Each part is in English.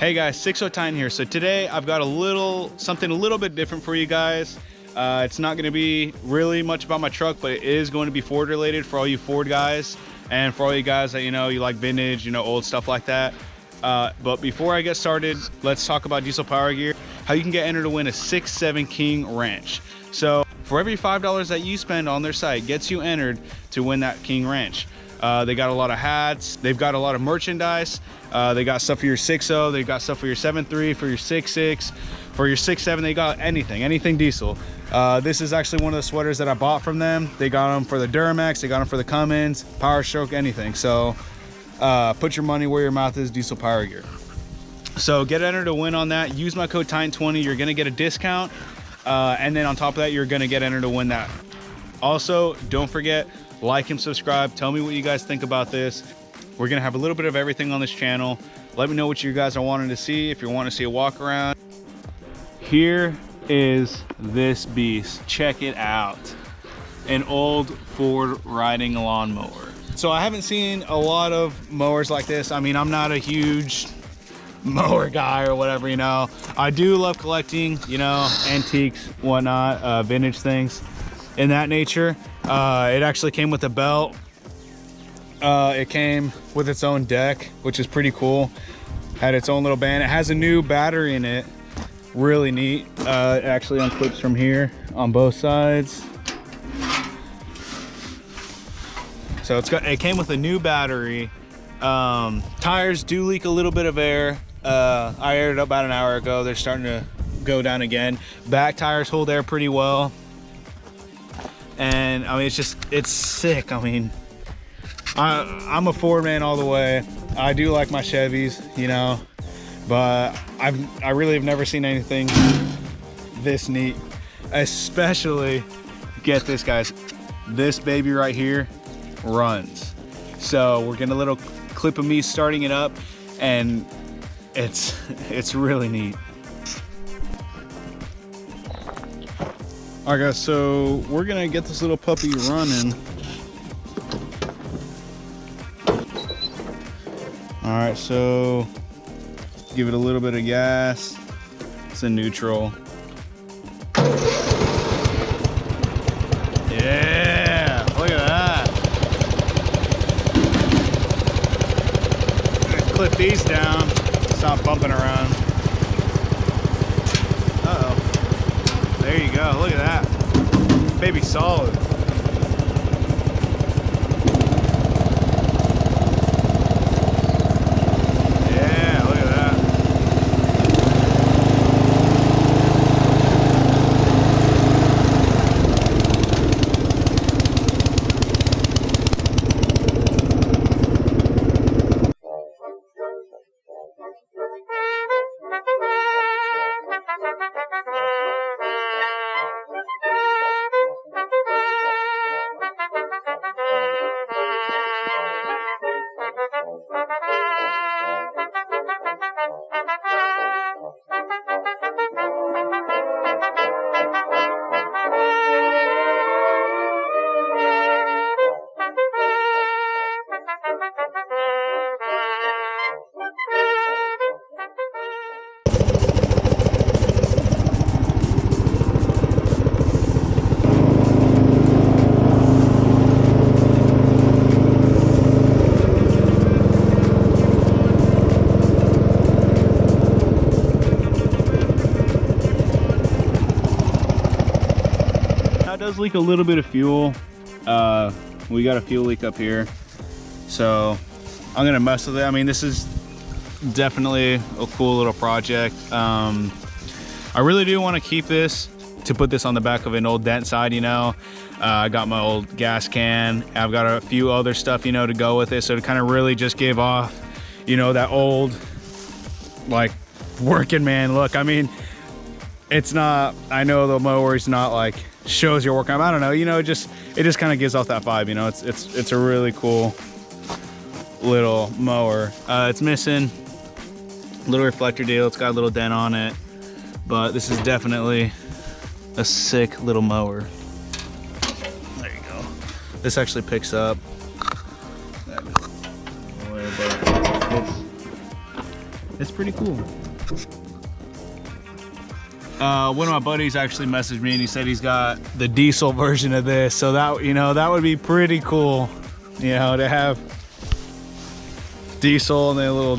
Hey guys, 609 here. So today I've got something a little bit different for you guys. It's not going to be really much about my truck, but it is going to be Ford related for all you Ford guys and for all you guys that, you like vintage, old stuff like that. But before I get started, let's talk about Diesel Power Gear, how you can get entered to win a 6.7 King wrench. So for every $5 that you spend on their site gets you entered to win that King wrench. They got a lot of hats, they've got a lot of merchandise, they got stuff for your 6.0, they got stuff for your 7.3, for your 6.6, for your 6.7, they got anything diesel. This is actually one of the sweaters that I bought from them. They got them for the Duramax, they got them for the Cummins, Power Stroke, anything. So put your money where your mouth is, Diesel Power Gear. So get entered to win on that. Use my code TITAN20, you're gonna get a discount. And then on top of that, you're gonna get entered to win that. Also, don't forget, like and subscribe. Tell me what you guys think about this. We're gonna have a little bit of everything on this channel. Let me know what you guys are wanting to see. If you want to see a walk around, here is this beast. Check it out. An old Ford riding lawnmower. So I haven't seen a lot of mowers like this. I mean, I'm not a huge mower guy or whatever, I do love collecting, antiques, whatnot, vintage things in that nature. It actually came with a belt. It came with its own deck, which is pretty cool. Had its own little band. It has a new battery in it. Really neat. It actually unclips from here on both sides. So it came with a new battery. Tires do leak a little bit of air. I aired it up about an hour ago. They're starting to go down again. Back tires hold air pretty well. And I mean, it's sick. I mean, I'm a Ford man all the way. I do like my Chevys, but I really have never seen anything this neat. Especially, get this, guys, this baby right here runs. So we're getting a little clip of me starting it up, and it's really neat. All right guys, so we're gonna get this little puppy running. All right, so give it a little bit of gas. It's in neutral. Yeah, look at that. Clip these down, stop bumping around. Uh-oh. There you go, look at that. Baby solid. Yeah, look at that. Does leak a little bit of fuel. We got a fuel leak up here, so I'm gonna mess with it. I mean, this is definitely a cool little project. I really do want to keep this to put this on the back of an old dent side. I got my old gas can. I've got a few other stuff to go with it, so to kind of really just give off that old, like, working man look. I mean, it's not, I know the mower is not like shows your work. I don't know, it just kind of gives off that vibe. It's a really cool little mower. It's missing a little reflector deal. It's got a little dent on it, but this is definitely a sick little mower. There you go. This actually picks up. it's pretty cool. One of my buddies actually messaged me and he said he's got the diesel version of this, so that, you know, that would be pretty cool, you know, to have diesel and a little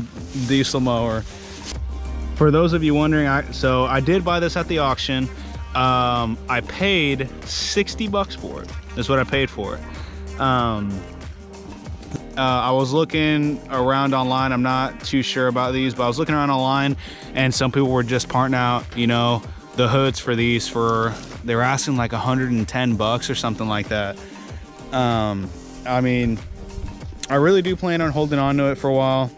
diesel mower. For those of you wondering, so I did buy this at the auction. I paid 60 bucks for it. That's what I paid for it. I was looking around online. I'm not too sure about these, but I was looking around online and some people were just parting out, you know, the hoods for these for, they were asking like 110 bucks or something like that. I mean, I really do plan on holding on to it for a while.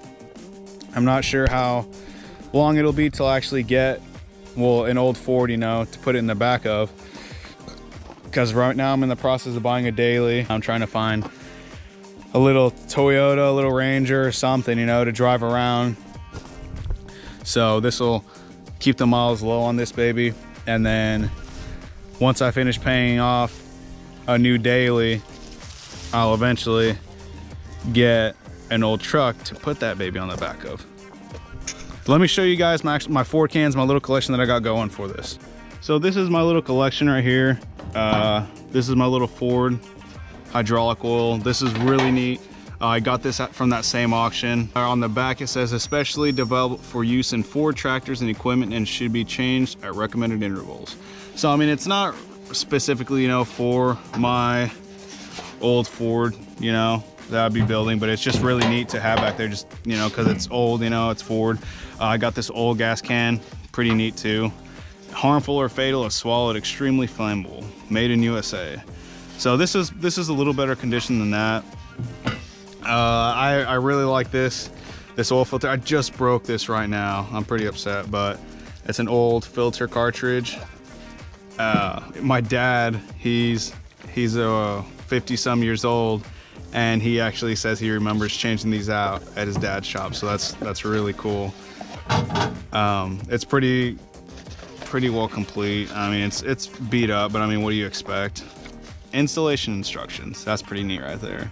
I'm not sure how long it'll be till I actually get, well, an old Ford, you know, to put it in the back of, because right now I'm in the process of buying a daily. I'm trying to find a little Toyota, a little Ranger or something, you know, to drive around. So this will keep the miles low on this baby. And then once I finish paying off a new daily, I'll eventually get an old truck to put that baby on the back of. Let me show you guys my Ford cans, my little collection that I got going for this. So this is my little collection right here. This is my little Ford hydraulic oil. This is really neat. I got this from that same auction. On the back it says, especially developed for use in Ford tractors and equipment and should be changed at recommended intervals. So I mean, it's not specifically, you know, for my old Ford, you know, that I'd be building, but it's just really neat to have back there, just, you know, because it's old, you know, it's Ford. I got this old gas can, pretty neat too. Harmful or fatal if swallowed, extremely flammable, made in USA. So this is a little better condition than that. I really like this oil filter. I just broke this right now. I'm pretty upset, but it's an old filter cartridge. My dad, he's 50 some years old, and he actually says he remembers changing these out at his dad's shop. So that's really cool. It's pretty well complete. I mean, it's beat up, but I mean, what do you expect? Installation instructions. That's pretty neat right there.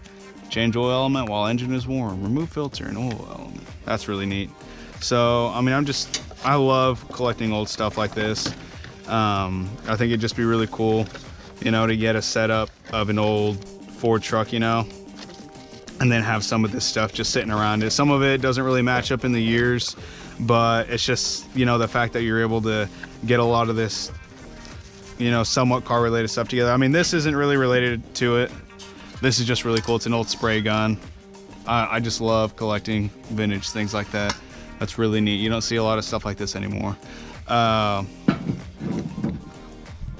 Change oil element while engine is warm. Remove filter and oil element. That's really neat. So, I mean, I love collecting old stuff like this. I think it'd just be really cool, you know, to get a setup of an old Ford truck, you know, and then have some of this stuff just sitting around it. Some of it doesn't really match up in the years, but it's just, you know, the fact that you're able to get a lot of this, you know, somewhat car related stuff together. I mean, this isn't really related to it. This is just really cool. It's an old spray gun. I just love collecting vintage things like that. That's really neat. You don't see a lot of stuff like this anymore.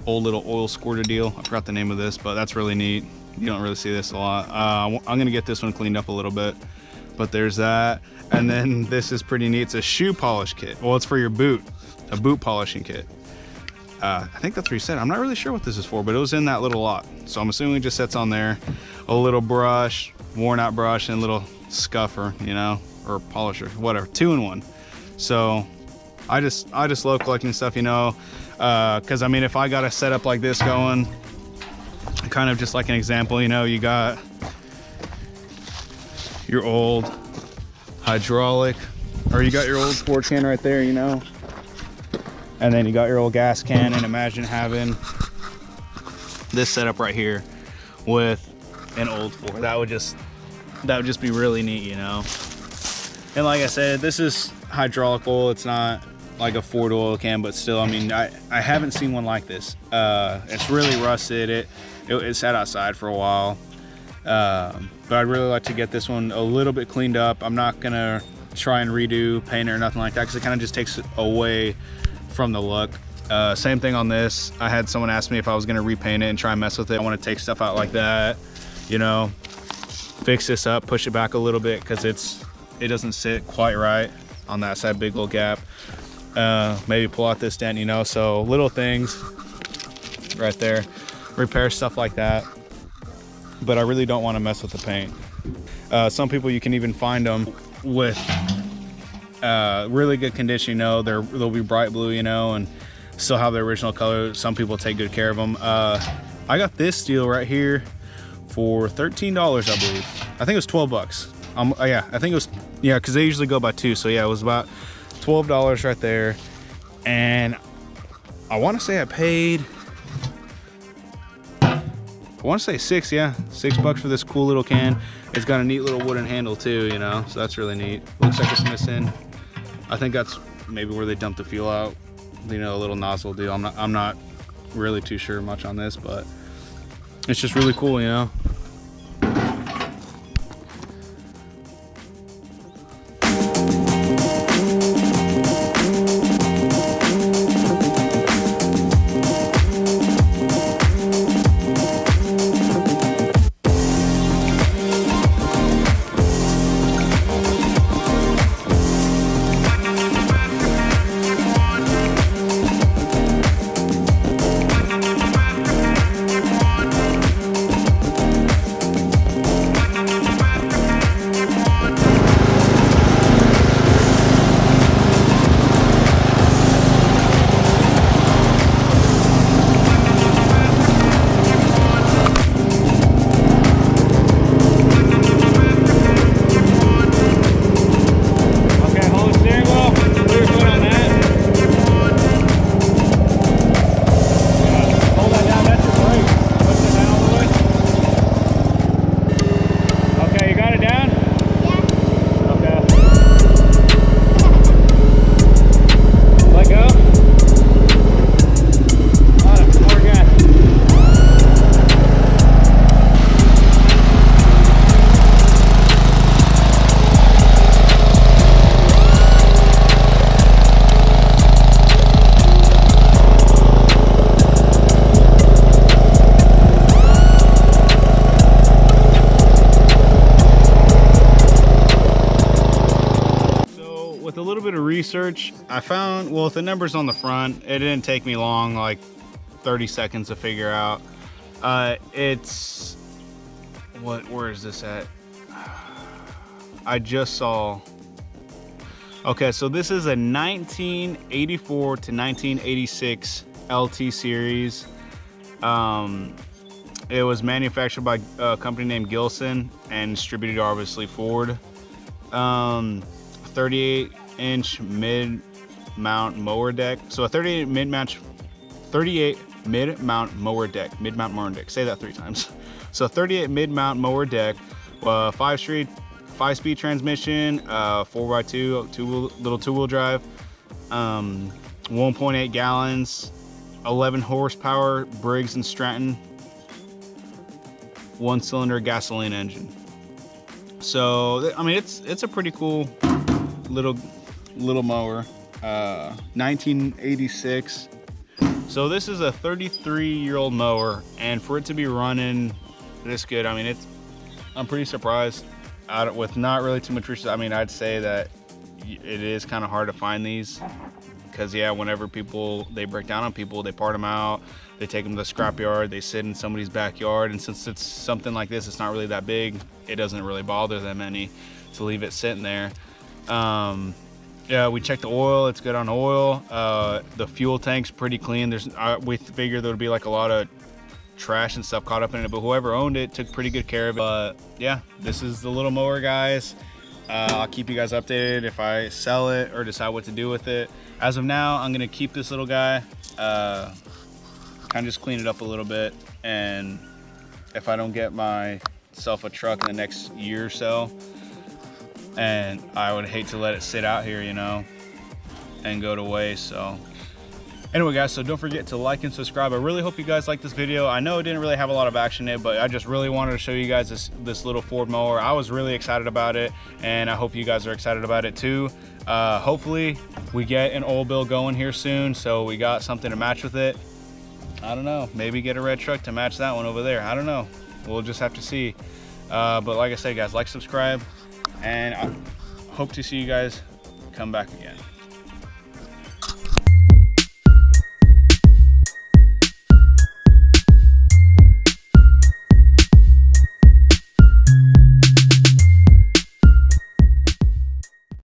Old little oil squirter deal. I forgot the name of this, but that's really neat. You don't really see this a lot. I'm gonna get this one cleaned up a little bit, but there's that. And then this is pretty neat. It's a shoe polish kit. Well, it's for your boot, a boot polishing kit. I think that's what he said. I'm not really sure what this is for, but it was in that little lot. So I'm assuming it just sits on there. A little brush, worn out brush, and a little scuffer, you know, or polisher, whatever, 2-in-1. So I just love collecting stuff, you know, because I mean, if I got a setup like this going, kind of just like an example, you know, you got your old hydraulic, or you got your old Ford can right there, you know, and then you got your old gas can, and imagine having this setup right here with an old Ford. That would just be really neat, you know. And like I said, this is hydraulic oil. It's not like a Ford oil can, but still, I mean, I haven't seen one like this. It's really rusted. It sat outside for a while, but I'd really like to get this one a little bit cleaned up. I'm not gonna try and redo paint it or nothing like that, because it kind of just takes it away from the look. Same thing on this. I had someone ask me if I was gonna repaint it and try and mess with it. I want to take stuff out like that, you know, fix this up, push it back a little bit, because it doesn't sit quite right on that side, big little gap. Maybe pull out this dent, you know. So little things right there, repair stuff like that, but I really don't want to mess with the paint. Some people, you can even find them with really good condition, you know. They'll be bright blue, you know, and still have their original color. Some people take good care of them. I got this deal right here for $13, I believe. I think it was 12 bucks. Yeah, I think it was, yeah, because they usually go by 2. So yeah, it was about $12 right there. And I want to say I paid, I want to say $6 for this cool little can. It's got a neat little wooden handle too, you know, so that's really neat. Looks like it's missing, I think that's maybe where they dumped the fuel out, you know, a little nozzle deal. I'm not really too sure much on this, but it's just really cool, you know. With a little bit of research, I found, well, with the numbers on the front, it didn't take me long, like 30 seconds to figure out. It's, where is this at? I just saw, okay, so this is a 1984 to 1986 LT series. It was manufactured by a company named Gilson and distributed obviously Ford. 38-inch mid-mount mower deck. So a 38 mid-mount mower deck. Say that 3 times. So 38 mid-mount mower deck, 5-speed transmission, 4x2, little two-wheel drive, 1.8 gallons, 11 horsepower, Briggs and Stratton, 1-cylinder gasoline engine. So I mean, it's a pretty cool little mower. 1986. So this is a 33-year-old mower, and for it to be running this good, I mean, I'm pretty surprised. With not really too much research, I mean, I'd say that it is kind of hard to find these, because yeah, whenever they break down on people, they part them out, they take them to the scrapyard, they sit in somebody's backyard, and since it's something like this, it's not really that big, it doesn't really bother them any to leave it sitting there. Yeah, we checked the oil, it's good on oil. The fuel tank's pretty clean. We figured there would be like a lot of trash and stuff caught up in it, but whoever owned it took pretty good care of it. Yeah, this is the little mower, guys. I'll keep you guys updated if I sell it or decide what to do with it. As of now, I'm gonna keep this little guy, kind of just clean it up a little bit, and if I don't get myself a truck in the next year or so, and I would hate to let it sit out here, you know, and go to waste. So anyway, guys, so don't forget to like and subscribe. I really hope you guys like this video. I know it didn't really have a lot of action in it, but I just really wanted to show you guys this little Ford mower. I was really excited about it, and I hope you guys are excited about it too. Hopefully we get an oil bill going here soon, so we got something to match with it. I don't know, maybe get a red truck to match that one over there. I don't know, we'll just have to see. But like I said, guys, like, subscribe, and I hope to see you guys come back again.